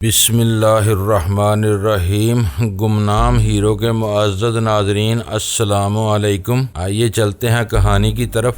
بسم اللہ الرحمن الرحیم۔ گمنام ہیرو کے معزز ناظرین، السلام علیکم۔ آئیے چلتے ہیں کہانی کی طرف۔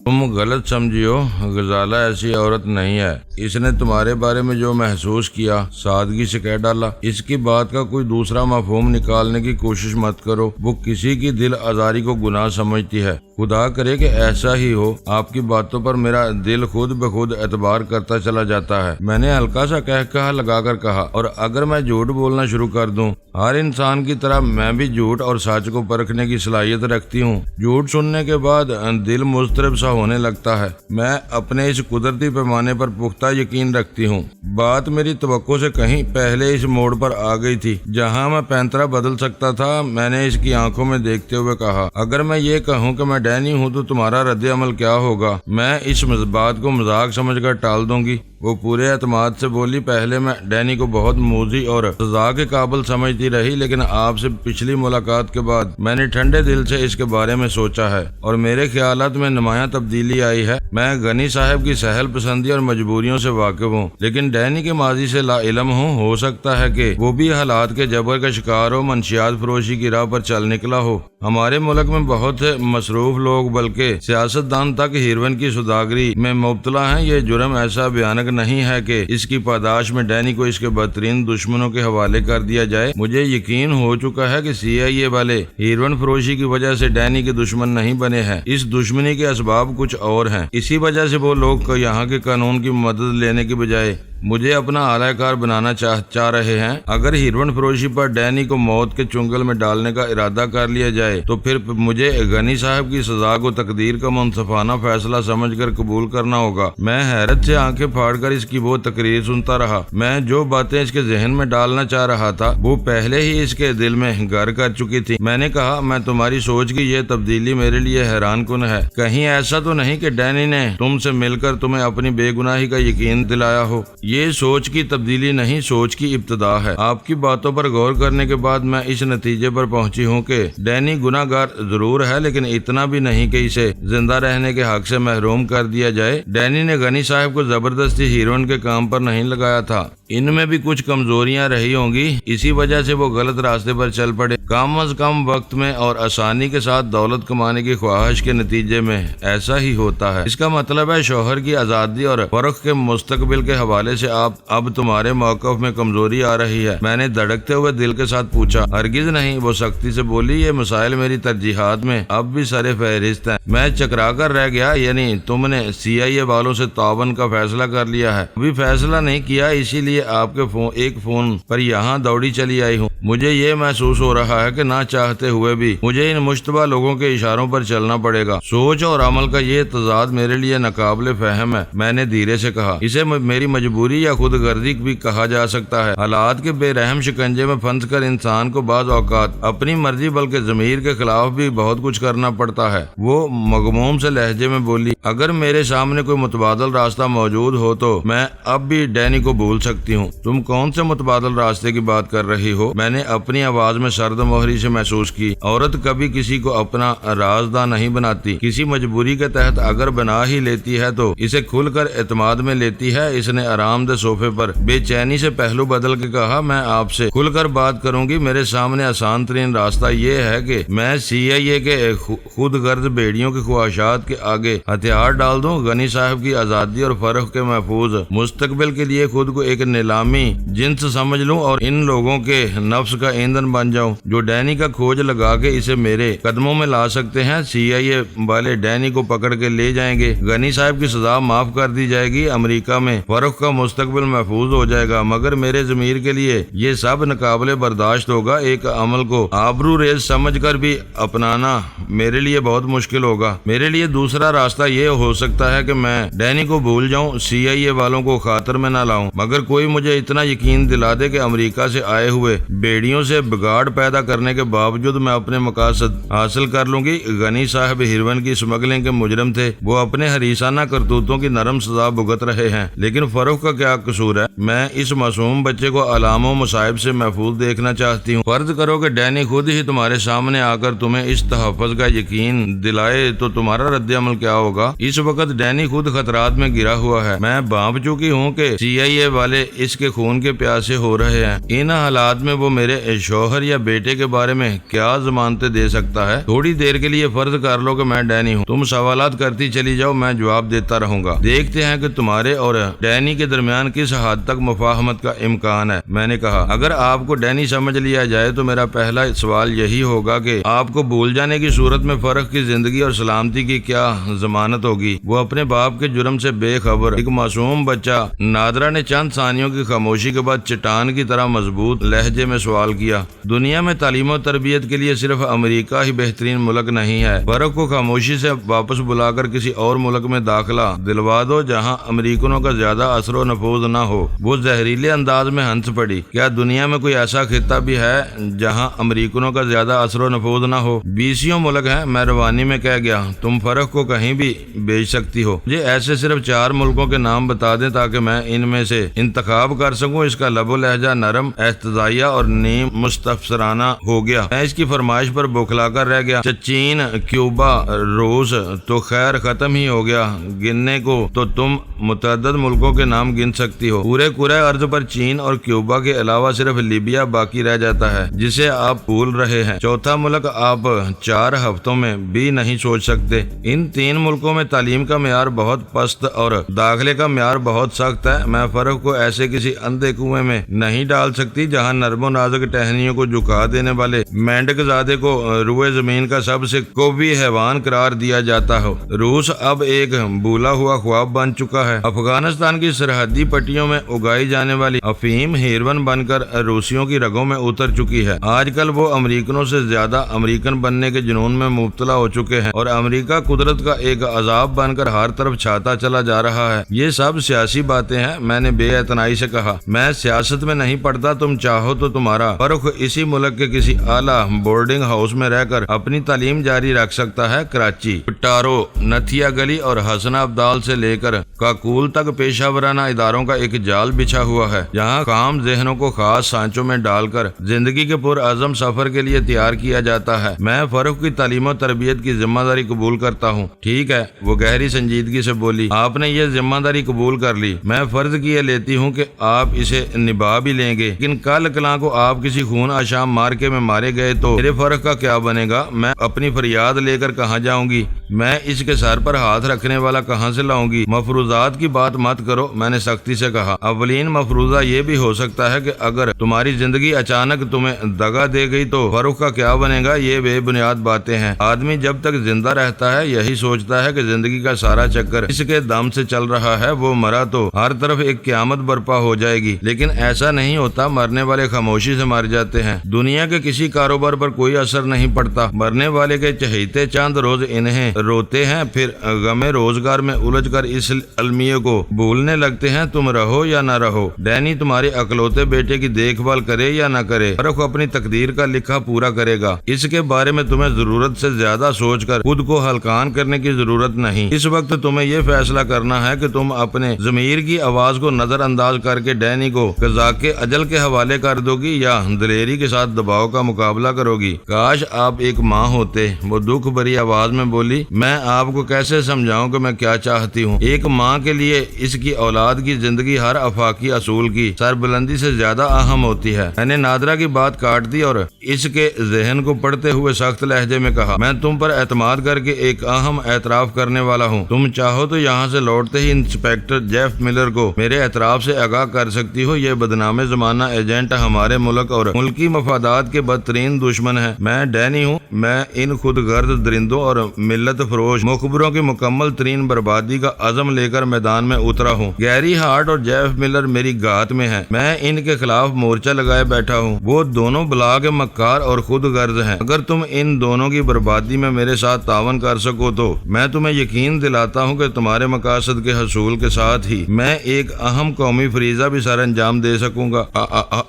تم غلط سمجھیو، غزالہ ایسی عورت نہیں ہے۔ اس نے تمہارے بارے میں جو محسوس کیا سادگی سے کہہ ڈالا۔ اس کی بات کا کوئی دوسرا مفہوم نکالنے کی کوشش مت کرو۔ وہ کسی کی دل آزاری کو گناہ سمجھتی ہے۔ خدا کرے کہ ایسا ہی ہو۔ آپ کی باتوں پر میرا دل خود بخود اعتبار کرتا چلا جاتا ہے۔ میں نے ہلکا سا کہا لگا کر کہا، اور اگر میں جھوٹ بولنا شروع کر دوں، ہر انسان کی طرح میں بھی جھوٹ اور سچ کو پرکھنے کی صلاحیت رکھتی ہوں۔ جھوٹ سننے کے بعد دل مضطرب سا ہونے لگتا ہے۔ میں اپنے اس قدرتی پیمانے پر پختہ یقین رکھتی ہوں۔ بات میری توقع سے کہیں پہلے اس موڑ پر آ گئی تھی جہاں میں پینترا بدل سکتا تھا۔ میں نے اس کی آنکھوں میں دیکھتے ہوئے کہا، اگر میں یہ کہوں کہ میں ڈینی ہوں تو تمہارا رد عمل کیا ہوگا؟ میں اس بات کو مذاق سمجھ کر ٹال دوں گی۔ وہ پورے اعتماد سے بولی، پہلے میں ڈینی کو بہت موذی اور سزا کے قابل سمجھتی رہی، لیکن آپ سے پچھلی ملاقات کے بعد میں نے ٹھنڈے دل سے اس کے بارے میں سوچا ہے اور میرے خیالات میں نمایاں تبدیلی آئی ہے۔ میں غنی صاحب کی سہل پسندی اور مجبوریوں سے واقف ہوں، لیکن ڈینی کے ماضی سے لا علم ہوں۔ ہو سکتا ہے کہ وہ بھی حالات کے جبر کا شکار ہو، منشیات فروشی کی راہ پر چل نکلا ہو۔ ہمارے ملک میں بہت سے مصروف لوگ بلکہ سیاستدان تک ہیروئن کی سوداگری میں مبتلا ہیں۔ یہ جرم ایسا بھیانک نہیں ہے کہ اس کی پاداش میں ڈینی کو اس کے بدترین دشمنوں کے حوالے کر دیا جائے۔ مجھے یقین ہو چکا ہے کہ CIA والے ہیروئن فروشی کی وجہ سے ڈینی کے دشمن نہیں بنے ہیں۔ اس دشمنی کے اسباب کچھ اور ہیں۔ اسی وجہ سے وہ لوگ یہاں کے قانون کی مدد لینے کے بجائے مجھے اپنا اعلی کار بنانا چاہ رہے ہیں۔ اگر ہیروئن فروشی پر ڈینی کو موت کے چنگل میں ڈالنے کا ارادہ کر لیا جائے تو پھر مجھے غنی صاحب کی سزا کو تقدیر کا منصفانہ فیصلہ سمجھ کر قبول کرنا ہوگا۔ میں حیرت سے آنکھیں پھاڑ کر اس کی وہ تقریر سنتا رہا۔ میں جو باتیں اس کے ذہن میں ڈالنا چاہ رہا تھا وہ پہلے ہی اس کے دل میں گھر کر چکی تھی۔ میں نے کہا، میں تمہاری سوچ کی یہ تبدیلی میرے لیے حیران کن ہے۔ کہیں ایسا تو نہیں کہ ڈینی نے تم سے مل کر تمہیں اپنی بے گناہی کا یقین دلایا ہو؟ یہ سوچ کی تبدیلی نہیں، سوچ کی ابتدا ہے۔ آپ کی باتوں پر غور کرنے کے بعد میں اس نتیجے پر پہنچی ہوں کہ ڈینی گناہ گار ضرور ہے، لیکن اتنا بھی نہیں کہ اسے زندہ رہنے کے حق سے محروم کر دیا جائے۔ ڈینی نے غنی صاحب کو زبردستی ہیروئن کے کام پر نہیں لگایا تھا۔ ان میں بھی کچھ کمزوریاں رہی ہوں گی، اسی وجہ سے وہ غلط راستے پر چل پڑے۔ کم از کم وقت میں اور آسانی کے ساتھ دولت کمانے کی خواہش کے نتیجے میں ایسا ہی ہوتا ہے۔ اس کا مطلب ہے شوہر کی آزادی اور فرخ کے مستقبل کے حوالے سے اب تمہارے موقف میں کمزوری آ رہی ہے؟ میں نے دھڑکتے ہوئے دل کے ساتھ پوچھا۔ ہرگز نہیں، وہ سختی سے بولی۔ یہ مسائل میری ترجیحات میں اب بھی سر فہرست ہیں۔ میں چکرا کر رہ گیا۔ یعنی تم نے CIA والوں سے تعاون کا فیصلہ کر لیا ہے؟ ابھی فیصلہ نہیں کیا، اسی لیے آپ کے ایک فون پر یہاں دوڑی چلی آئی ہوں۔ مجھے یہ محسوس ہو رہا ہے کہ نہ چاہتے ہوئے بھی مجھے ان مشتبہ لوگوں کے اشاروں پر چلنا پڑے گا۔ سوچ اور عمل کا یہ تضاد میرے لیے ناقابل فہم ہے۔ میں نے دھیرے سے کہا، اسے میری مجبوری یا خود غرضی بھی کہا جا سکتا ہے۔ حالات کے بے رحم شکنجے میں پھنس کر انسان کو بعض اوقات اپنی مرضی بلکہ ضمیر کے خلاف بھی بہت کچھ کرنا پڑتا ہے۔ وہ مغموم سے لہجے میں بولی، اگر میرے سامنے کوئی متبادل راستہ موجود ہو تو میں اب بھی ڈینی کو بھول سکتی ہوں۔ تم کون سے متبادل راستے کی بات کر رہی ہو؟ میں نے اپنی آواز میں سرد مہری سے محسوس کی۔ عورت کبھی کسی کو اپنا رازداں نہیں بناتی۔ کسی مجبوری کے تحت اگر بنا ہی لیتی ہے تو اسے کھل کر اعتماد میں لیتی ہے۔ اس نے آرام دہ صوفے پر بے چینی سے پہلو بدل کے کہا، میں آپ سے کھل کر بات کروں گی۔ میرے سامنے آسان ترین راستہ یہ ہے کہ میں CIA کے خود غرض بیڑیوں کی خواہشات کے آگے ہتھیار ڈال دوں، غنی صاحب کی آزادی اور فرخ کے محفوظ مستقبل کے لیے خود کو ایک نیلامی جنس سمجھ لوں اور ان لوگوں کے نفس کا ایندھن بن جاؤں جو ڈینی کا کھوج لگا کے اسے میرے قدموں میں لا سکتے ہیں۔ CIA والے ڈینی کو پکڑ کے لے جائیں گے، غنی صاحب کی سزا معاف کر دی جائے گی، امریکہ میں فرخ کا مستقبل محفوظ ہو جائے گا۔ مگر میرے ضمیر کے لیے یہ سب ناقابل برداشت ہوگا۔ ایک عمل کو آبرو ریز سمجھ کر بھی اپنانا میرے لیے بہت مشکل ہوگا۔ میرے لیے دوسرا راستہ یہ ہو سکتا ہے کہ میں ڈینی کو بھول جاؤں، CIA والوں کو خاطر میں نہ لاؤں، مگر کوئی مجھے اتنا یقین دلا دے کہ امریکہ سے آئے ہوئے بیڑیوں سے بگاڑ پیدا کرنے کے باوجود میں اپنے مقاصد حاصل کر لوں گی۔ غنی صاحب ہیروئن کی اسمگلنگ کے مجرم تھے، وہ اپنے حریصانہ کرتوتوں کی نرم سزا بھگت رہے ہیں، لیکن فروخت کا کیا قصور ہے؟ میں اس معصوم بچے کو علام و مصائب سے محفوظ دیکھنا چاہتی ہوں۔ فرض کرو کہ ڈینی خود ہی تمہارے سامنے آ کر تمہیں اس تحفظ کا یقین دلائے تو تمہارا رد عمل کیا ہوگا؟ اس وقت ڈینی خود خطرات میں گرا ہوا ہے۔ میں بھانپ چکی ہوں کہ CIA والے اس کے خون کے پیاسے ہو رہے ہیں۔ ان حالات میں وہ میرے شوہر یا بیٹے کے بارے میں کیا ضمانتیں دے سکتا ہے؟ تھوڑی دیر کے لیے فرض کر لو کہ میں ڈینی ہوں، تم سوالات کرتی چلی جاؤ، میں جواب دیتا رہوں گا، دیکھتے ہیں کہ تمہارے اور ڈینی کے درمیان کس حد تک مفاہمت کا امکان ہے۔ میں نے کہا اگر آپ کو ڈینی سمجھ لیا جائے تو میرا پہلا سوال یہی ہوگا کہ آپ کو بھول جانے کی صورت میں فرق کی زندگی اور سلامتی کی کیا ضمانت ہوگی؟ وہ اپنے باپ کے جرم سے بے خبر ایک معصوم بچہ۔ نادرہ نے چند ثانیوں کی خاموشی کے بعد چٹان کی طرح مضبوط لہجے میں سوال کیا۔ دنیا میں تعلیم و تربیت کے لیے صرف امریکہ ہی بہترین ملک نہیں ہے۔ فرق کو خاموشی سے واپس بلا کر کسی اور ملک میں داخلہ دلوا دو جہاں امریکنوں کا زیادہ اثر و نفوذ نہ ہو۔ وہ زہریلے انداز میں ہنس پڑی۔ کیا دنیا میں کوئی ایسا خطہ بھی ہے جہاں امریکنوں کا زیادہ اثر و نفوذ نہ ہو؟ 20 ملک ہیں، میں روانی میں کہہ گیا۔ تم فرق کو کہیں بھی بیچ سکتی ہو۔ مجھے ایسے صرف 4 ملکوں کے نام بتا دیں تاکہ میں ان میں سے انتخاب کر سکوں۔ اس کا لب و لہجہ نرم، احتجاجیہ اور نیم مستفسرانہ ہو گیا۔ میں اس کی فرمائش پر بوکھلا کر رہ گیا۔ چین، کیوبا، روس تو خیر ختم ہی ہو گیا، گننے کو تو تم متعدد ملکوں کے نام گن سکتی ہو۔ پورے کرۂ ارض پر چین اور کیوبا کے علاوہ صرف لیبیا باقی رہ جاتا ہے جسے آپ بھول رہے ہیں۔ چوتھا ملک آپ 4 ہفتوں میں بھی نہیں سوچ سکتے۔ ان 3 ملکوں میں تعلیم کا معیار بہت پست اور داخلے کا معیار بہت سخت ہے۔ میں فرق کو ایسے کسی اندھے کنویں میں نہیں ڈال سکتی جہاں نرم و نازک ٹہنیوں کو جھکا دینے والے مینڈک زادے کو روئے زمین کا سب سے قوی حیوان قرار دیا جاتا ہو۔ روس اب ایک بھولا ہوا خواب بن چکا ہے۔ افغانستان کی سرحدی پٹیوں میں اگائی جانے والی افیم ہیروئن بن کر روسیوں کی رگوں میں اتر چکی ہے۔ آج کل وہ امریکنوں سے زیادہ امریکن بننے کے جنون میں مبتلا ہو چکے ہیں اور امریکہ قدرت کا ایک عذاب بن کر ہر طرف چھاتا چلا جا رہا ہے۔ یہ سب سیاسی باتیں ہیں، میں نے بے اعتنائی سے کہا۔ میں سیاست میں نہیں پڑتا، تم چاہو تو تمہارا فرق اسی ملک کے کسی اعلیٰ بورڈنگ ہاؤس میں رہ کر اپنی تعلیم جاری رکھ سکتا ہے۔ کراچی، پٹارو، نتھیا گلی اور حسن ابدال سے لے کر کاکول تک پیشہ ورانہ اداروں کا ایک جال بچھا ہوا ہے جہاں کام ذہنوں کو خاص سانچوں میں ڈال کر زندگی کے پرعزم سفر کے لیے تیار کیا جاتا ہے۔ میں فرق کی تعلیم و تربیت کی ذمہ داری قبول کرتا ہوں۔ ٹھیک ہے، وہ گہری سنجیدگی سے بولی، آپ نے یہ ذمہ داری قبول کر لی، میں فرض کیے لیتی ہوں کہ آپ اسے نبھا بھی لیں گے، لیکن کل کلاں کو آپ کسی خون آشام مارکے میں مارے گئے تو میرے فرق کا کیا بنے گا؟ میں اپنی فریاد لے کر کہاں جاؤں گی؟ میں اس کے سر پر ہاتھ رکھنے والا کہاں سے لاؤں گی؟ مفروضات کی بات مت کرو، میں نے سختی سے کہا۔ اولین مفروضہ یہ بھی ہو سکتا ہے کہ اگر تمہاری زندگی اچانک تمہیں دغا دے گئی تو فرق کا کیا بنے گا؟ یہ بے بنیاد باتیں ہیں۔ آدمی جب تک زندہ رہتا ہے یہی سوچتا ہے کہ زندگی کا سارا چکر اس کے دم سے چل رہا ہے، وہ مرا تو ہر طرف ایک قیامت برپا ہو جائے گی، لیکن ایسا نہیں ہوتا۔ مرنے والے خاموشی سے مر جاتے ہیں، دنیا کے کسی کاروبار پر کوئی اثر نہیں پڑتا۔ مرنے والے کے چہیتے چند روز انہیں روتے ہیں، پھر غم روزگار میں الجھ کر اس المیے کو بھولنے لگتے ہیں۔ تم رہو یا نہ رہو، ڈینی تمہارے اکلوتے بیٹے کی دیکھ بھال کرے یا نہ کرے، فرق اپنی تقدیر کا لکھا پورا کرے گا۔ اس کے بارے میں تمہیں ضرورت سے زیادہ سوچ کر خود کو ہلکان کرنے کی ضرورت نہیں۔ اس وقت تمہیں یہ فیصلہ کرنا ہے کہ تم اپنے ضمیر کی آواز کو نظر انداز کر کے ڈینی کو قضاء کے اجل کے حوالے کر دو گی یا دلیری کے ساتھ دباؤ کا مقابلہ کرو گی۔ کاش آپ ایک ماں ہوتے، وہ دکھ بھری آواز میں بولی۔ میں آپ کو کیسے سمجھاؤں کہ میں کیا چاہتی ہوں؟ ایک ماں کے لیے اس کی اولاد کی زندگی ہر آفاقی اصول کی سربلندی سے زیادہ اہم ہوتی ہے۔ میں نے نادرہ کی بات کاٹ دی اور اس کے ذہن کو پڑھتے ہوئے سخت لہجے میں کہا، میں تم پر اعتماد کر کے ایک اہم اعتراف کرنے والا ہوں۔ تم چاہو تو یہاں سے لوٹتے ہی انسپیکٹر جیف ملر کو میرے اعتراف سے آگاہ کر سکتی ہو۔ یہ بدنام زمانہ ایجنٹ ہمارے ملک اور ملکی مفادات کے بدترین دشمن ہے۔ میں ڈینی ہوں، میں ان خود غرض درندوں اور ملت فروش مخبروں کی مکمل ترین بربادی کا عزم لے کر میدان میں اترا ہوں۔ گیری ہارٹ اور جیف ملر میری گات میں ہیں، میں ان کے خلاف مورچہ لگائے بیٹھا ہوں۔ وہ دونوں بلا کے مکار اور خود غرض ہیں۔ اگر تم ان دونوں کی بربادی میں میرے ساتھ تعاون کر سکو تو میں تمہیں یقین دلاتا ہوں کہ تمہارے مقاصد کے حصول کے ساتھ ہی میں ایک اہم قومی فریضہ بھی سر انجام دے سکوں گا۔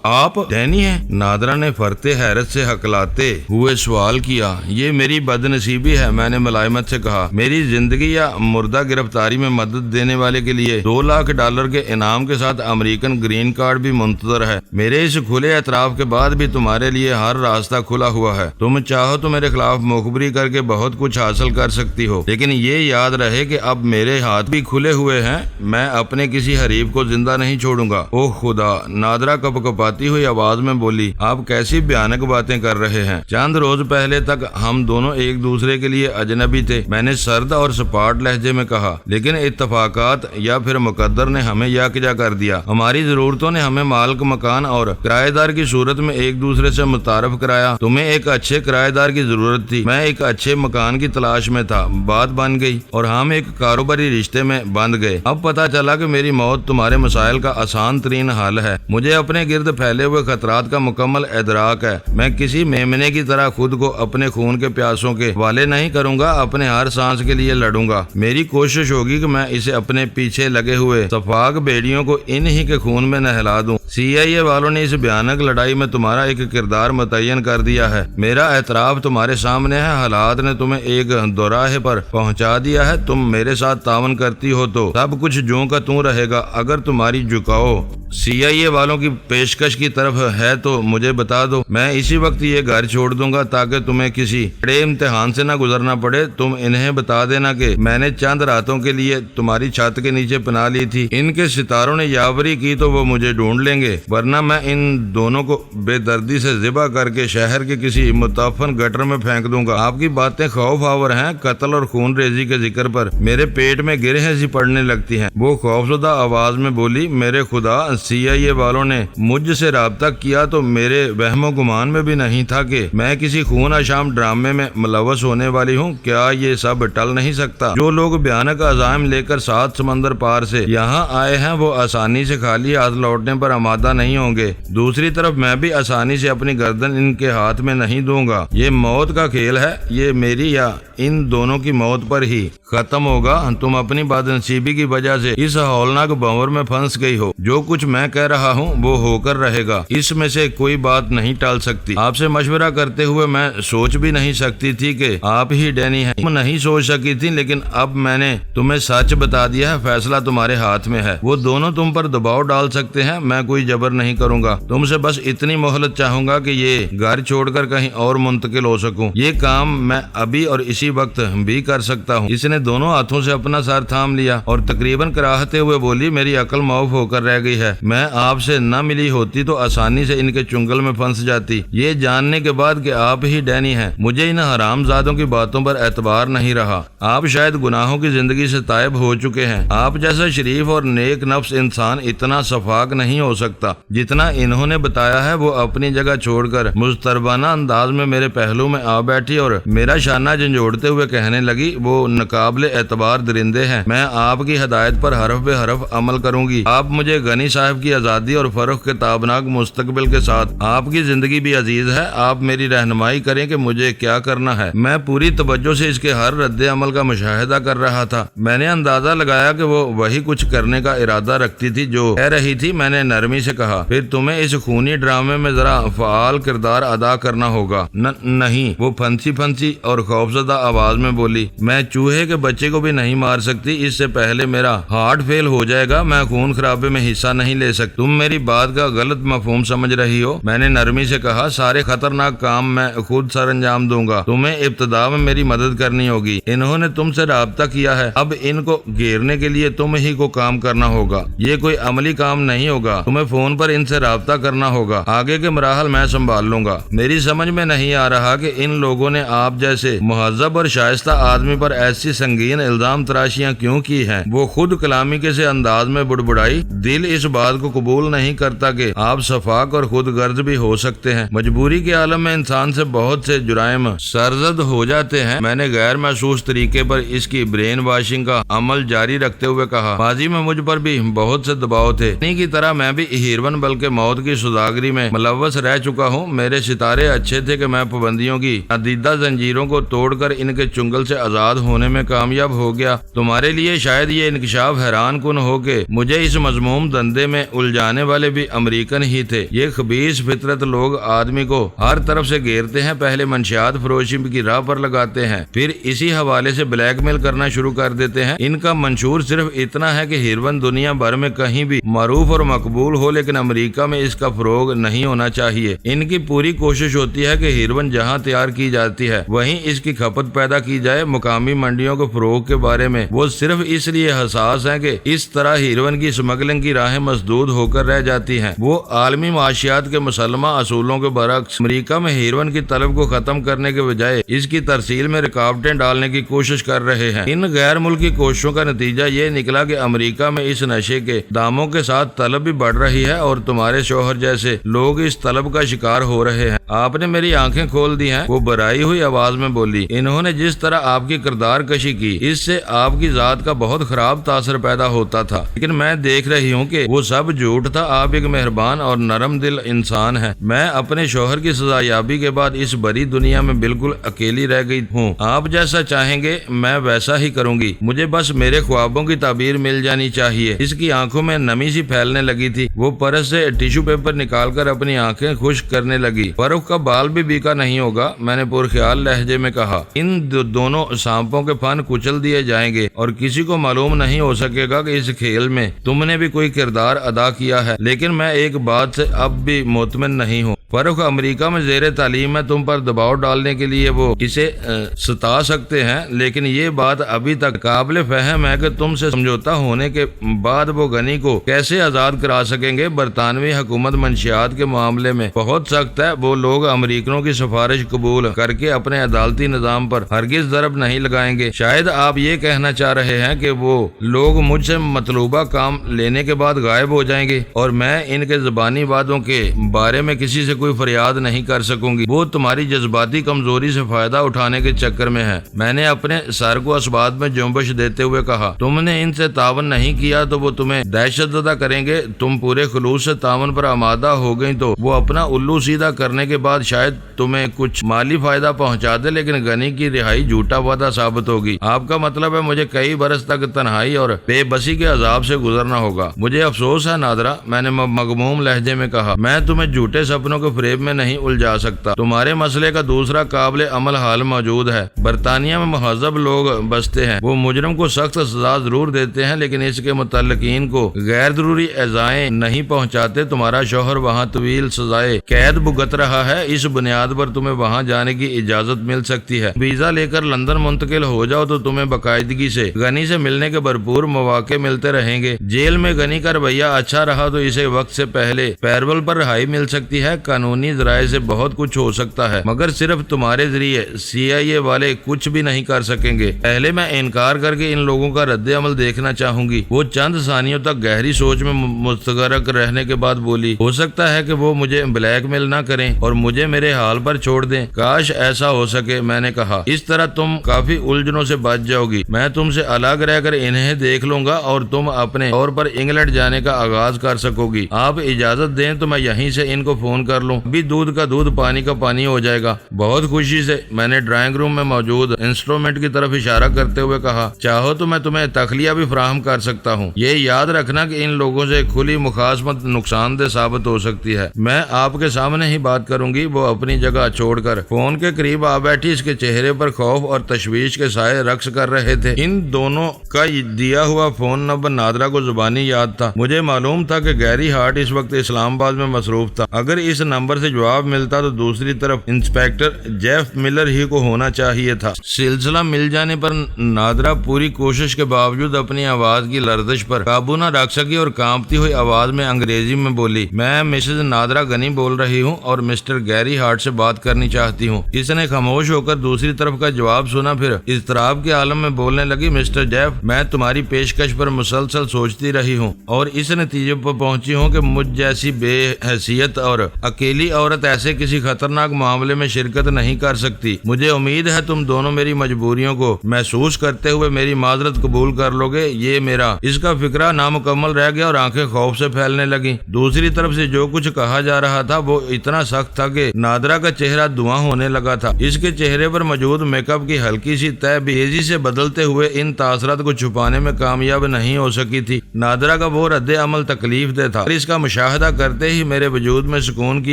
آپ ڈینی ہیں؟ نادرہ نے فرتے حیرت سے ہکلاتے ہوئے سوال کیا۔ یہ میری بد نصیبی ہے، میں نے ملائمت احمد سے کہا، میری زندگی یا مردہ گرفتاری میں مدد دینے والے کے لیے $2 لاکھ کے انعام کے ساتھ امریکن گرین کارڈ بھی منتظر ہے۔ میرے اس کھلے اعتراف کے بعد بھی تمہارے لیے ہر راستہ کھلا ہوا ہے۔ تم چاہو تو میرے خلاف مخبری کر کے بہت کچھ حاصل کر سکتی ہو، لیکن یہ یاد رہے کہ اب میرے ہاتھ بھی کھلے ہوئے ہیں، میں اپنے کسی حریف کو زندہ نہیں چھوڑوں گا۔ اوہ خدا، نادرہ کپکپاتی ہوئی آواز میں بولی، آپ کیسی بھیانک باتیں کر رہے ہیں؟ چند روز پہلے تک ہم دونوں ایک دوسرے کے لیے اجنبی تھے، میں نے سرد اور سپاٹ لہجے میں کہا، لیکن اتفاقات یا پھر مقدر نے ہمیں یکجا کر دیا۔ ہماری ضرورتوں نے ہمیں مالک مکان اور کرایہ دار کی صورت میں ایک دوسرے سے متعارف کرایا۔ تمہیں ایک اچھے کرایہ دار کی ضرورت تھی، میں ایک اچھے مکان کی تلاش میں تھا، بات بن گئی اور ہم ایک کاروباری رشتے میں بندھ گئے۔ اب پتہ چلا کہ میری موت تمہارے مسائل کا آسان ترین حل ہے۔ مجھے اپنے گرد پھیلے ہوئے خطرات کا مکمل ادراک ہے۔ میں کسی میمنے کی طرح خود کو اپنے خون کے پیاسوں کے حوالے نہیں کروں گا، اپنے ہر سانس کے لیے لڑوں گا۔ میری کوشش ہوگی کہ میں اسے اپنے پیچھے لگے ہوئے سفاک بیڑیوں کو انہی کے خون میں نہلا دوں۔ CIA والوں نے اس بھیانک لڑائی میں تمہارا ایک کردار متعین کر دیا ہے۔ میرا اعتراف تمہارے سامنے ہے، حالات نے تمہیں ایک دوراہے پر پہنچا دیا ہے۔ تم میرے ساتھ تعاون کرتی ہو تو سب کچھ جوں کا توں رہے گا۔ اگر تمہاری جھکاؤ CIA والوں کی پیشکش کی طرف ہے تو مجھے بتا دو، میں اسی وقت یہ گھر چھوڑ دوں گا تاکہ تمہیں کسی بڑے امتحان سے نہ گزرنا پڑے۔ تم انہیں بتا دینا کہ میں نے چند راتوں کے لیے تمہاری چھت کے نیچے پناہ لی تھی، ان کے ستاروں نے یاوری کی تو وہ مجھے ڈھونڈ لیں گے، ورنہ میں ان دونوں کو بے دردی سے ذبح کر کے شہر کے کسی متعفن گٹر میں پھینک دوں گا۔ آپ کی باتیں خوف آور ہیں، قتل اور خون ریزی کے ذکر پر میرے پیٹ میں گرہیں سی پڑنے لگتی ہیں۔ وہ خوفزدہ آواز میں بولی، میرے خدا، CIA والوں نے مجھ سے رابطہ کیا تو میرے وہم و گمان میں بھی نہیں تھا کہ میں کسی خون آشام ڈرامے میں ملوث ہونے والی ہوں۔ کیا یہ سب ٹل نہیں سکتا؟ جو لوگ بھیانک عزائم لے کر 7 سمندر پار سے یہاں آئے ہیں وہ آسانی سے خالی ہاتھ لوٹنے پر آمادہ نہیں ہوں گے۔ دوسری طرف میں بھی آسانی سے اپنی گردن ان کے ہاتھ میں نہیں دوں گا۔ یہ موت کا کھیل ہے، یہ میری یا ان دونوں کی موت پر ہی ختم ہوگا۔ تم اپنی بدنصیبی کی وجہ سے اس ہولناک بھنور میں پھنس گئی ہو۔ جو کچھ میں کہہ رہا ہوں وہ ہو کر رہے گا، اس میں سے کوئی بات نہیں ٹال سکتی۔ آپ سے مشورہ کرتے ہوئے میں سوچ بھی نہیں سکتی تھی کہ آپ ہی ڈینی ہیں۔ تم نہیں سوچ سکی تھی، لیکن اب میں نے تمہیں سچ بتا دیا ہے، فیصلہ تمہارے ہاتھ میں ہے۔ وہ دونوں تم پر دباؤ ڈال سکتے ہیں، میں کوئی جبر نہیں کروں گا۔ تم سے بس اتنی مہلت چاہوں گا کہ یہ گھر چھوڑ کر کہیں اور منتقل ہو سکوں۔ یہ کام میں ابھی اور اسی وقت بھی کر سکتا ہوں۔ اس نے دونوں ہاتھوں سے اپنا سر تھام لیا اور تقریباً کراہتے ہوئے بولی، میری عقل معاف ہو کر رہ گئی ہے۔ میں آپ سے نہ ملی ہوتی تو آسانی سے ان کے چنگل میں پھنس جاتی۔ یہ جاننے کے بعد کہ آپ ہی ڈینی ہیں، مجھے ان حرام زادوں کی باتوں پر اعتبار نہیں رہا۔ آپ شاید گناہوں کی زندگی سے تائب ہو چکے ہیں۔ آپ جیسا شریف اور نیک نفس انسان اتنا شفاق نہیں ہو سکتا جتنا انہوں نے بتایا ہے۔ وہ اپنی جگہ چھوڑ کر مضطربانہ انداز میں میرے پہلو میں آ بیٹھی اور میرا شانہ جھنجھوڑتے ہوئے کہنے لگی، وہ ناقابل اعتبار درندے ہیں، میں آپ کی ہدایت پر حرف بے حرف عمل کروں گی۔ آپ مجھے غنی صاحب کی آزادی اور فروغ کے تابناک مستقبل کے ساتھ آپ کی زندگی بھی عزیز ہے۔ آپ میری رہنمائی کریں کہ مجھے کیا کرنا ہے۔ میں پوری توجہ سے اس کے ہر رد عمل کا مشاہدہ کر رہا تھا۔ میں نے اندازہ لگایا کہ وہ وہی کچھ کرنے کا ارادہ رکھتی تھی جو کہہ رہی تھی۔ میں نے نرمی سے کہا، پھر تمہیں اس خونی ڈرامے میں ذرا فعال کردار ادا کرنا ہوگا۔ نہیں، وہ پھنسی اور خوفزدہ آواز میں بولی، میں چوہے کے بچے کو بھی نہیں مار سکتی، اس سے پہلے میرا ہارٹ فیل ہو جائے گا۔ میں خون خرابے میں حصہ نہیں لے سکتی۔ تم میری بات کا غلط مفہوم سمجھ رہی ہو۔ میں نے نرمی سے کہا، سارے خطرناک کام میں خود سر انجام دوں گا، تمہیں ابتدا میں میری مدد کرنی ہوگی۔ انہوں نے تم سے رابطہ کیا ہے، اب ان کو گھیرنے کے لیے تم ہی کو کام کرنا ہوگا۔ یہ کوئی عملی کام نہیں ہوگا، تمہیں فون پر ان سے رابطہ کرنا ہوگا۔ آگے کے مراحل میں سنبھال لوں گا۔ میری سمجھ میں نہیں آ رہا کہ ان لوگوں نے آپ جیسے مہذب اور شائستہ آدمی پر ایسی سنگین الزام تراشیاں کیوں کی ہیں۔ وہ خود کلامی کے سے انداز میں بڑبڑائی، دل اس بات کو قبول نہیں کرتا کہ آپ شفاق اور خود غرض بھی ہو سکتے ہیں۔ مجبوری کے عالم میں انسان سے بہت سے جرائم سرزد ہو جاتے ہیں۔ میں نے غیر محسوس طریقے پر اس کی برین واشنگ کا عمل جاری رکھتے ہوئے کہا، ماضی میں مجھ پر بھی بہت سے دباؤ تھے، انہی کی طرح میں بھی ہیرون بلکہ موت کی سوداگری میں ملوث رہ چکا ہوں۔ میرے ستارے اچھے تھے کہ میں پابندیوں کی عدیدہ زنجیروں کو توڑ کر ان کے چنگل سے آزاد ہونے میں کامیاب ہو گیا۔ تمہارے لیے شاید یہ انکشاف حیران کن ہو کہ مجھے اس مذموم دندے میں الجھانے والے بھی امریکن ہی تھے۔ یہ خبیث فطرت لوگ آدمی کو ہر طرف سے گھیرتے ہیں، پہلے منشیات فروشی کی راہ پر لگاتے ہیں، پھر پھر اسی حوالے سے بلیک میل کرنا شروع کر دیتے ہیں۔ ان کا منشور صرف اتنا ہے کہ ہیروین دنیا بھر میں کہیں بھی معروف اور مقبول ہو، لیکن امریکہ میں اس کا فروغ نہیں ہونا چاہیے۔ ان کی پوری کوشش ہوتی ہے کہ ہیروین جہاں تیار کی جاتی ہے وہیں اس کی کھپت پیدا کی جائے۔ مقامی منڈیوں کے فروغ کے بارے میں وہ صرف اس لیے حساس ہیں کہ اس طرح ہیروین کی اسمگلنگ کی راہیں مسدود ہو کر رہ جاتی ہیں۔ وہ عالمی معاشیات کے مسلمہ اصولوں کے برعکس امریکہ میں ہیروین کی طلب کو ختم کرنے کے بجائے اس کی ترسیل میں رکاوٹیں ڈالنے کی کوشش کر رہے ہیں۔ ان غیر ملکی کوششوں کا نتیجہ یہ نکلا کہ امریکہ میں اس نشے کے داموں کے ساتھ طلب بھی بڑھ رہی ہے اور تمہارے شوہر جیسے لوگ اس طلب کا شکار ہو رہے ہیں۔ آپ نے میری آنکھیں کھول دی ہیں، وہ برائی ہوئی آواز میں بولی۔ انہوں نے جس طرح آپ کی کردار کشی کی اس سے آپ کی ذات کا بہت خراب تاثر پیدا ہوتا تھا، لیکن میں دیکھ رہی ہوں کہ وہ سب جھوٹ تھا۔ آپ ایک مہربان اور نرم دل انسان ہیں۔ میں اپنے شوہر کی سزا یابی کے بعد اس بڑی دنیا میں بالکل اکیلی رہ گئی ہوں۔ آپ جیسا چاہیں گے میں ویسا ہی کروں گی، مجھے بس میرے خوابوں کی تعبیر مل جانی چاہیے۔ اس کی آنکھوں میں نمی سی پھیلنے لگی تھی۔ وہ پرس سے ٹیشو پیپر نکال کر اپنی آنکھیں خشک کرنے لگی۔ فاروق کا بال بھی بیکا نہیں ہوگا، میں نے پرخیال لہجے میں کہا۔ ان دونوں سانپوں کے فن کچل دیے جائیں گے اور کسی کو معلوم نہیں ہو سکے گا کہ اس کھیل میں تم نے بھی کوئی کردار ادا کیا ہے۔ لیکن میں ایک بات سے اب بھی مطمئن نہیں ہوں، فاروق امریکہ میں زیر تعلیم ہے، تم پر دباؤ ڈالنے کے لیے وہ اسے ستا سکتے ہیں، لیکن یہ بات ابھی تک قابل فہم ہے کہ تم سے سمجھوتا ہونے کے بعد وہ غنی کو کیسے آزاد کرا سکیں گے۔ برطانوی حکومت منشیات کے معاملے میں بہت سخت ہے۔ وہ لوگ امریکنوں کی سفارش قبول کر کے اپنے عدالتی نظام پر ہرگز ضرب نہیں لگائیں گے۔ شاید آپ یہ کہنا چاہ رہے ہیں کہ وہ لوگ مجھ سے مطلوبہ کام لینے کے بعد غائب ہو جائیں گے اور میں ان کے زبانی وعدوں کے بارے میں کسی سے کوئی فریاد نہیں کر سکوں گی۔ وہ تمہاری جذباتی کمزوری سے فائدہ اٹھانے کے چکر میں ہے۔ میں نے اپنے سر کو اسبات میں جنبش دیتے ہوئے کہا، تم نے ان سے تعاون نہیں کیا تو وہ تمہیں دہشت زدہ کریں گے۔ تم پورے خلوص سے تعاون پر آمادہ ہو گئی تو وہ اپنا الو سیدھا کرنے کے بعد شاید تمہیں کچھ مالی فائدہ پہنچا دے، لیکن غنی کی رہائی جھوٹا وعدہ ثابت ہوگی۔ آپ کا مطلب ہے مجھے کئی برس تک تنہائی اور بے بسی کے عذاب سے گزرنا ہوگا۔ مجھے افسوس ہے نادرا، میں نے مغموم لہجے میں کہا، میں تمہیں جھوٹے سپنوں کے فریب میں نہیں الجھا سکتا۔ تمہارے مسئلے کا دوسرا قابل عمل حل موجود ہے۔ برطانیہ میں مہذب لوگ بستے ہیں، وہ مجرم کو سخت سزا ضرور دیتے ہیں لیکن اس کے متعلقین کو غیر ضروری ایذائیں نہیں پہنچاتے۔ تمہارا شوہر وہاں طویل سزائے قید بھگت رہا ہے، اس بنیاد پر تمہیں وہاں جانے کی اجازت مل سکتی ہے۔ ویزا لے کر لندن منتقل ہو جاؤ تو تمہیں باقاعدگی سے غنی سے ملنے کے بھرپور مواقع ملتے رہیں گے۔ جیل میں غنی کا رویہ اچھا رہا تو اسے وقت سے پہلے پیرول پر رہائی مل سکتی ہے۔ قانونی ذرائع سے بہت کچھ ہو سکتا ہے مگر صرف تمہارے ذریعے CIA والے کچھ بھی نہیں کر سکیں گے۔ پہلے میں انکار کر کے ان لوگوں کا رد عمل دیکھنا چاہوں گی۔ وہ چند ثانیوں تک گہری سوچ میں مستغرق رہنے کے بعد بولی، ہو سکتا ہے کہ وہ مجھے بلیک میل نہ کریں اور مجھے میرے حال پر چھوڑ دیں۔ کاش ایسا ہو سکے، میں نے کہا، اس طرح تم کافی الجھنوں سے بچ جاؤ گی۔ میں تم سے الگ رہ کر انہیں دیکھ لوں گا اور تم اپنے طور پر انگلینڈ جانے کا آغاز کر سکو گی۔ آپ اجازت دیں تو میں یہیں سے ان کو فون کر لوں، ابھی دودھ کا دودھ پانی کا پانی ہو جائے گا۔ بہت خوشی سے، میں نے ڈرائنگ روم میں موجود انسٹرومنٹ کی طرف اشارہ کرتے ہوئے کہا، چاہو تو میں تمہیں تخلیہ بھی فراہم کر سکتا ہوں۔ یہ یاد رکھنا کہ ان لوگوں سے کھلی مخاصمت نقصان دہ ثابت ہو سکتی ہے۔ میں آپ کے سامنے ہی بات کروں گی۔ وہ اپنی جگہ چھوڑ کر فون کے قریب آ بیٹھی، اس کے چہرے پر خوف اور تشویش کے سائے رقص کر رہے تھے۔ ان دونوں کا دیا ہوا فون نمبر نادرا کو زبانی یاد تھا۔ مجھے معلوم تھا کہ گیری ہارٹ اس وقت اسلام آباد میں مصروف تھا۔ اگر اس نمبر سے جواب ملتا تو دوسری طرف انسپیکٹر جیف ملر ہی کو ہونا چاہیے تھا۔ سلسلہ مل جانے پر نادرا پوری کوشش کے باوجود اپنی آواز کی لرزش پر قابو نہ رکھ سکی اور کانپتی ہوئی آواز میں انگریزی میں بولی، میں مسز نادرا غنی بول رہی ہوں اور مسٹر گیری ہارٹ سے بات کرنی چاہتی ہوں۔ اس نے خاموش ہو کر دوسری طرف کا جواب سنا، پھر اضطراب کے عالم میں بولنے لگی، مسٹر جیف، میں تمہاری پیشکش پر مسلسل سوچتی رہی ہوں اور اس نتیجے پر پہنچی ہوں کہ مجھ جیسی بے حیثیت اور اکیلی عورت ایسے کسی خطرناک معاملے میں شرکت نہیں کر سکتی۔ مجھے امید ہے تم دونوں میری مجبوریوں کو محسوس کرتے ہوئے میری معذرت قبول کر لو گے۔ یہ میرا اس کا فکرہ نامکمل رہ گیا اور آنکھیں خوف سے پھیلنے لگیں۔ دوسری طرف سے جو کچھ کہا جا رہا تھا وہ اتنا سخت تھا کہ نادرہ کا چہرہ دھواں ہونے لگا تھا۔ اس کے چہرے پر موجود میک اپ کی ہلکی سی تہ تیزی سے بدلتے ہوئے ان تاثرات کو چھپانے میں کامیاب نہیں ہو سکی تھی۔ نادرہ کا وہ رد عمل تکلیف دہ تھا اور اس کا مشاہدہ کرتے ہی میرے وجود میں سکون کی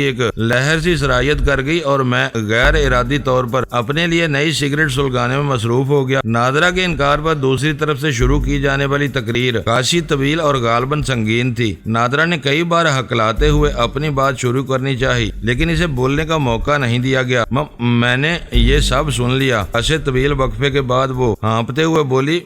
ایک لہر سی سرایت کر گئی اور میں غیر ارادی طور پر اپنے لیے نئی سگریٹ سلگانے میں مصروف ہو گیا۔ نادرہ کے انکار پر دوسری طرف سے شروع کی جانے والی تقریر خاصی طویل اور غالباً سنگین تھی۔ نادرہ نے کئی بار ہکلاتے ہوئے اپنی بات شروع کرنی چاہی لیکن اسے بولنے کا موقع نہیں دیا گیا۔ میں نے یہ سب سن لیا۔ ایسے طویل وقفے کے بعد وہ ہانپتے ہوئے بولی،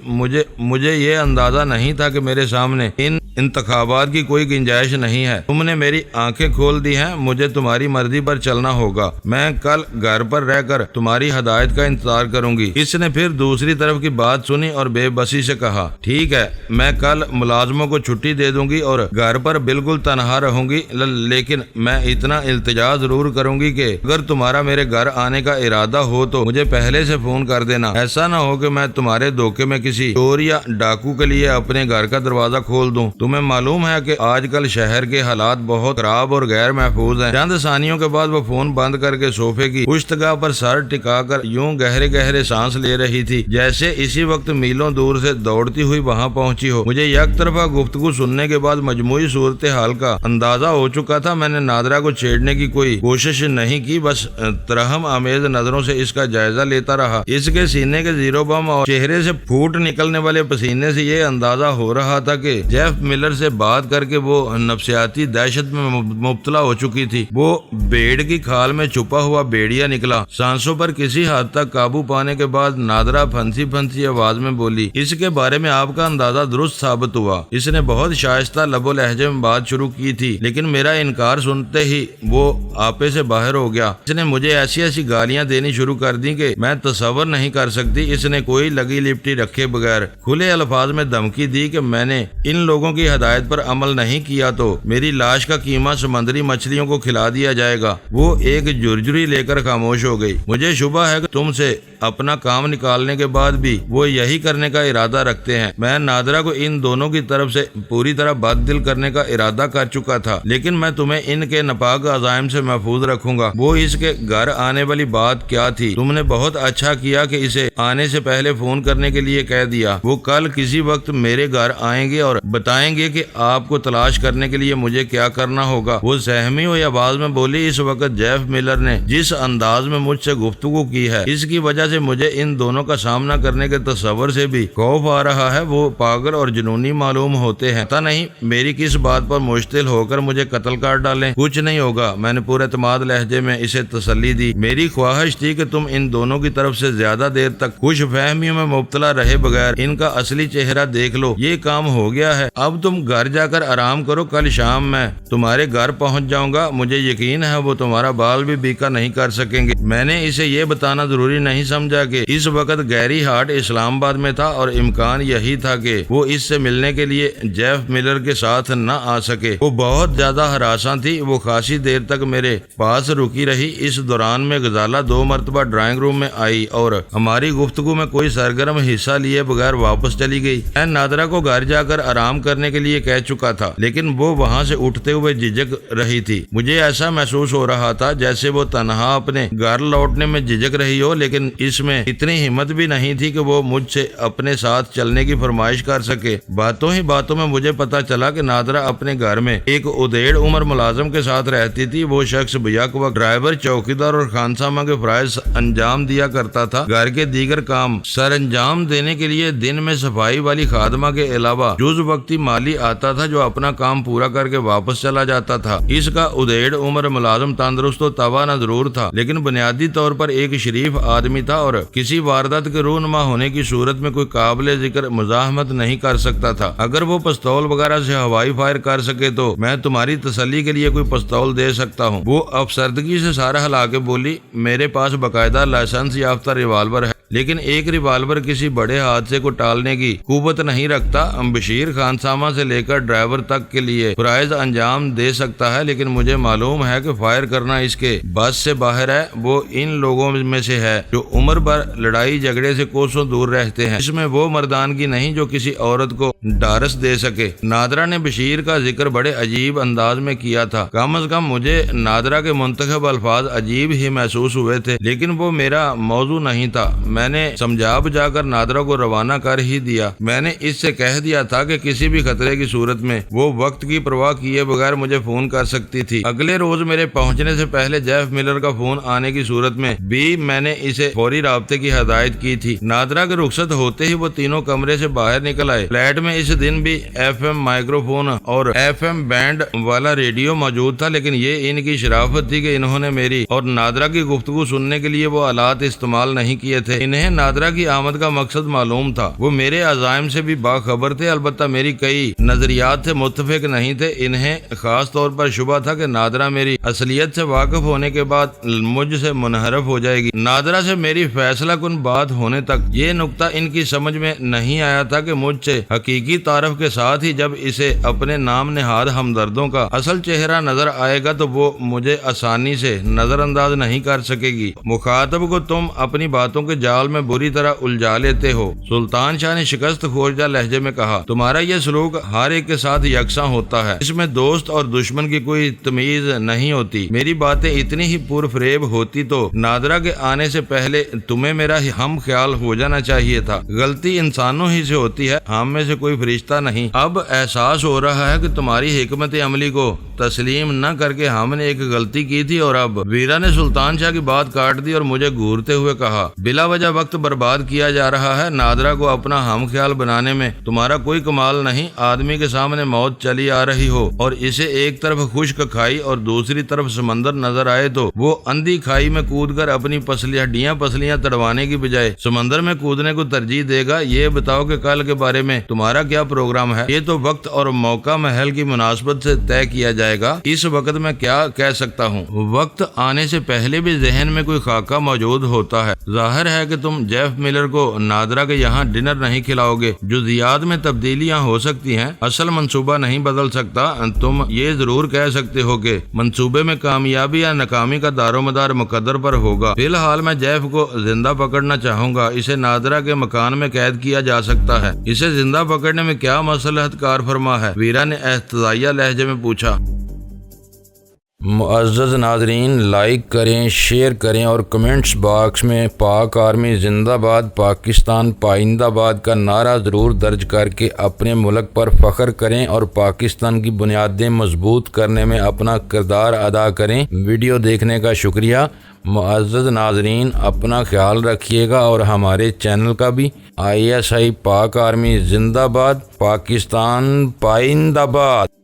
مجھے یہ اندازہ نہیں تھا کہ میرے سامنے ان انتخابات کی کوئی گنجائش نہیں ہے۔ تم نے میری آنکھیں کھول دی ہیں، مجھے تمہاری مرضی پر چلنا ہوگا۔ میں کل گھر پر رہ کر تمہاری ہدایت کا انتظار کروں گی۔ اس نے پھر دوسری طرف کی بات سنی اور بے بسی سے کہا، ٹھیک ہے، میں کل ملازموں کو چھٹی دے دوں گی اور گھر پر بالکل تنہا رہوں گی، لیکن میں اتنا التجا ضرور کروں گی کہ اگر تمہارا میرے گھر آنے کا ارادہ ہو تو مجھے پہلے سے فون کر دینا۔ ایسا نہ ہو کہ میں تمہارے دھوکے میں کسی چور یا ڈاکو کے لیے اپنے گھر کا دروازہ کھول دوں۔ تمہیں معلوم ہے کہ آج کل شہر کے حالات بہت خراب اور غیر محفوظ ہیں۔ چند ثانیوں کے بعد وہ فون بند کر کے صوفے کی پشتگاہ پر سر ٹکا کر یوں گہرے گہرے سانس لے رہی تھی جیسے اسی وقت میلوں دور سے دوڑتی ہوئی وہاں پہنچی ہو۔ مجھے یک طرفہ گفتگو سننے کے بعد مجموعی صورتحال کا اندازہ ہو چکا تھا۔ میں نے نادرہ کو چھیڑنے کی کوئی کوشش نہیں کی، بس ترحم آمیز نظروں سے اس کا جائزہ لیتا رہا۔ اس کے سینے کے زیرو بم اور چہرے سے پھوٹ نکلنے والے پسینے سے یہ اندازہ ہو رہا تھا کہ جیف ملر سے بات کر کے وہ نفسیاتی دہشت میں مبتلا ہو چکی تھی۔ وہ بھیڑ کی کھال میں چھپا ہوا بھیڑیا نکلا۔ سانسوں پر کسی حد تک قابو پانے کے بعد نادرہ پھنسی آواز میں بولی، اس کے بارے میں آپ کا اندازہ درست ثابت ہوا۔ اس نے بہت شائستہ لب و لہجے میں بات شروع کی تھی لیکن میرا انکار سنتے ہی وہ آپے سے باہر ہو گیا۔ اس نے مجھے ایسی گالیاں دینی شروع کر دی کہ میں تصور نہیں کر سکتی۔ اس نے کوئی لگی لپٹی رکھے بغیر کھلے الفاظ میں دھمکی دی کہ میں نے ان لوگوں کی ہدایت پر عمل نہیں کیا تو میری لاش کا قیمہ سمندری مچھلیوں کو کھلا دیا جائے گا۔ وہ ایک جرجری لے کر خاموش ہو گئی۔ مجھے شبہ ہے کہ تم سے اپنا کام نکالنے کے بعد بھی وہ یہی کرنے کا ارادہ رکھتے ہیں۔ میں نادرہ کو ان دونوں کی طرف سے پوری طرح بد دل کرنے کا ارادہ کر چکا تھا لیکن میں تمہیں ان کے ناپاک عزائم سے محفوظ رکھوں گا۔ وہ اس کے گھر آنے والی بات کیا تھی؟ تم نے بہت اچھا کیا کہ اسے آنے سے پہلے فون کرنے کے لیے کہہ دیا۔ وہ کل کسی وقت میرے گھر آئیں گے اور بتائیں گے کہ آپ کو تلاش کرنے کے لیے مجھے کیا کرنا ہوگا۔ وہ سہمی ہوئی آواز میں بولی، اس وقت جیف ملر نے جس انداز میں مجھ سے گفتگو کی ہے اس کی وجہ سے مجھے ان دونوں کا سامنا کرنے کے تصور سے بھی خوف آ رہا ہے۔ وہ پاگل اور جنونی معلوم ہوتے ہیں، پتہ نہیں میری کس بات پر مشتعل ہو کر مجھے قتل کر ڈالیں۔ کچھ نہیں ہوگا، میں نے پورے اعتماد لہجے میں اسے تسلی دی۔ میری خواہش تھی کہ تم ان دونوں کی طرف سے زیادہ دیر تک خوش فہمیوں میں مبتلا رہے بغیر ان کا اصلی چہرہ دیکھ لو۔ یہ کام ہو گیا ہے، اب تم گھر جا کر آرام کرو۔ کل شام میں تمہارے گھر پہنچ جاؤں گا۔ مجھے یقین ہے وہ تمہارا بال بھی بیکا نہیں کر سکیں گے۔ میں نے اسے یہ بتانا ضروری نہیں سمجھا کہ اس وقت گیری ہارٹ اسلام آباد میں تھا اور امکان یہی تھا کہ وہ اس سے ملنے کے لیے جیف ملر کے ساتھ نہ آ سکے۔ وہ بہت زیادہ ہراساں تھی۔ وہ خاصی دیر تک میرے پاس رکی رہی۔ اس دوران میں غزالہ 2 مرتبہ ڈرائنگ روم میں آئی اور ہماری گفتگو میں کوئی سرگرم حصہ لیے بغیر واپس چلی گئی۔ میں نادرہ کو گھر جا کر آرام کرنے کے لیے کہہ چکا تھا لیکن وہ وہاں سے اٹھتے ہوئے جھجک رہی تھی۔ مجھے ایسا محسوس ہو رہا تھا جیسے وہ تنہا اپنے گھر لوٹنے میں جھجک رہی ہو لیکن اس میں اتنی ہمت بھی نہیں تھی کہ وہ مجھ سے اپنے ساتھ چلنے کی فرمائش کر سکے۔ باتوں ہی باتوں میں مجھے پتا چلا کہ نادرہ اپنے گھر میں ایک ادھیڑ عمر ملازم کے ساتھ رہتی تھی۔ وہ شخص بیک وقت ڈرائیور، چوکیدار اور خانسامہ کے فرائض انجام دیا کرتا تھا۔ گھر کے دیگر کام سر انجام دینے کے لیے دن میں صفائی والی خادمہ کے علاوہ جز وقتی مالی آتا تھا جو اپنا کام پورا کر کے واپس چلا جاتا تھا۔ اس کا ادھیڑ عمر ملازم تندرست و توانا ضرور تھا لیکن بنیادی طور پر ایک شریف آدمی تھا اور کسی واردات کے رونما ہونے کی صورت میں کوئی قابل ذکر مزاحمت نہیں کر سکتا تھا۔ اگر وہ پستول وغیرہ سے ہوائی فائر کر سکے تو میں تمہاری تسلی کے لیے کوئی پستول دے سکتا ہوں۔ وہ افسردگی سے سارا ہلا کے بولی، میرے پاس باقاعدہ لائسنس یافتہ ریوالور ہے لیکن ایک ریوالور کسی بڑے حادثے کو ٹالنے کی قوت نہیں رکھتا۔ بشیر خانسامہ سے لے کر ڈرائیور تک کے لیے فرائض انجام دے سکتا ہے، لیکن مجھے معلوم ہے کہ فائر کرنا اس کے بس سے باہر ہے۔ وہ ان لوگوں میں سے ہے جو عمر بھر لڑائی جھگڑے سے کوسوں دور رہتے ہیں۔ اس میں وہ مردانگی نہیں جو کسی عورت کو ڈھارس دے سکے۔ نادرہ نے بشیر کا ذکر بڑے عجیب انداز میں کیا تھا۔ کم از کم مجھے نادرہ کے منتخب الفاظ عجیب ہی محسوس ہوئے تھے، لیکن وہ میرا موضوع نہیں تھا۔ میں نے سمجھا بجھا کر نادرہ کو روانہ کر ہی دیا۔ میں نے اس سے کہہ دیا تھا کہ کسی بھی خطرے کی صورت میں وہ وقت کی پرواہ کیے بغیر مجھے فون کر سکتی تھی۔ اگلے روز میرے پہنچنے سے پہلے جیف ملر کا فون آنے کی صورت میں بھی میں نے اسے فوری رابطے کی ہدایت کی تھی۔ نادرہ کے رخصت ہوتے ہی وہ تینوں کمرے سے باہر نکل آئے۔ فلیٹ میں اس دن بھی ایف ایم مائکرو فون اور ایف ایم بینڈ والا ریڈیو موجود تھا، لیکن یہ ان کی شرافت تھی کہ انہوں نے میری اور نادرہ کی گفتگو سننے کے لیے وہ آلات استعمال نہیں کیے تھے۔ انہیں نادرہ کی آمد کا مقصد معلوم تھا۔ وہ میرے عزائم سے بھی باخبر تھے، البتہ میری کئی نظریات سے متفق نہیں تھے۔ انہیں خاص طور پر شبہ تھا کہ نادرہ میری اصلیت سے واقف ہونے کے بعد مجھ سے منحرف ہو جائے گی۔ نادرہ سے میری فیصلہ کن بات ہونے تک یہ نقطہ ان کی سمجھ میں نہیں آیا تھا کہ مجھ سے حقیقی تعارف کے ساتھ ہی جب اسے اپنے نام نہاد ہمدردوں کا اصل چہرہ نظر آئے گا تو وہ مجھے آسانی سے نظر انداز نہیں کر سکے گی۔ مخاطب کو تم اپنی باتوں کے جال میں بری طرح الجھا لیتے ہو، سلطان شاہ نے شکست خوردہ لہجے میں کہا۔ تمہارا یہ سلوک ہر ایک کے ساتھ یکساں ہوتا ہے، اس میں دوست اور دشمن کی کوئی تمیز نہیں ہوتی۔ میری باتیں اتنی ہی پر فریب ہوتی تو نادرہ کے آنے سے پہلے تمہیں میرا ہم خیال ہو جانا چاہیے تھا۔ غلطی انسانوں ہی سے ہوتی ہے، ہم میں سے کوئی فرشتہ نہیں۔ اب احساس ہو رہا ہے کہ تمہاری حکمت عملی کو تسلیم نہ کر کے ہم نے ایک غلطی کی تھی، اور اب ویرا نے سلطان شاہ کی بات کاٹ دی اور مجھے گھورتے ہوئے کہا، بلا وجہ وقت برباد کیا جا رہا ہے۔ نادرہ کو اپنا ہم خیال بنانے میں تمہارا کوئی کمال نہیں۔ آدمی کے سامنے موت چلی آ رہی ہو اور اسے ایک طرف خشک کھائی اور دوسری طرف سمندر نظر آئے تو وہ اندھی کھائی میں کود کر اپنی پسلیاں تڑوانے کی بجائے سمندر میں کودنے کو ترجیح دے گا۔ یہ بتاؤ کہ کل کے بارے میں تمہارا کیا پروگرام ہے؟ یہ تو وقت اور موقع محل کی مناسبت سے طے کیا جائے گا۔ اس وقت میں کیا کہہ سکتا ہوں؟ وقت آنے سے پہلے بھی ذہن میں کوئی خاکہ موجود ہوتا ہے۔ ظاہر ہے کہ تم جیف ملر کو نادرہ کے یہاں ڈنر نہیں کھلاؤ گے۔ جزیات میں تبدیلیاں ہو سکتی ہیں، اصل منصوبہ نہیں بدل سکتا۔ تم یہ ضرور کہہ سکتے ہو کہ منصوبے میں کامیابی یا ناکامی کا دار و مدار مقدر پر ہوگا۔ فی الحال میں جیف کو زندہ پکڑنا چاہوں گا۔ اسے نادرہ کے مکان میں قید کیا جا سکتا ہے۔ اسے زندہ پکڑنے میں کیا مصلحت کار فرما ہے؟ ویرا نے احتجاجیہ لہجے میں پوچھا۔ معزز ناظرین، لائک کریں، شیئر کریں اور کمنٹس باکس میں پاک آرمی زندہ باد، پاکستان پائندہ باد کا نعرہ ضرور درج کر کے اپنے ملک پر فخر کریں اور پاکستان کی بنیادیں مضبوط کرنے میں اپنا کردار ادا کریں۔ ویڈیو دیکھنے کا شکریہ۔ معزز ناظرین، اپنا خیال رکھیے گا اور ہمارے چینل کا بھی۔ ISI پاک آرمی زندہ باد، پاکستان پائندہ باد۔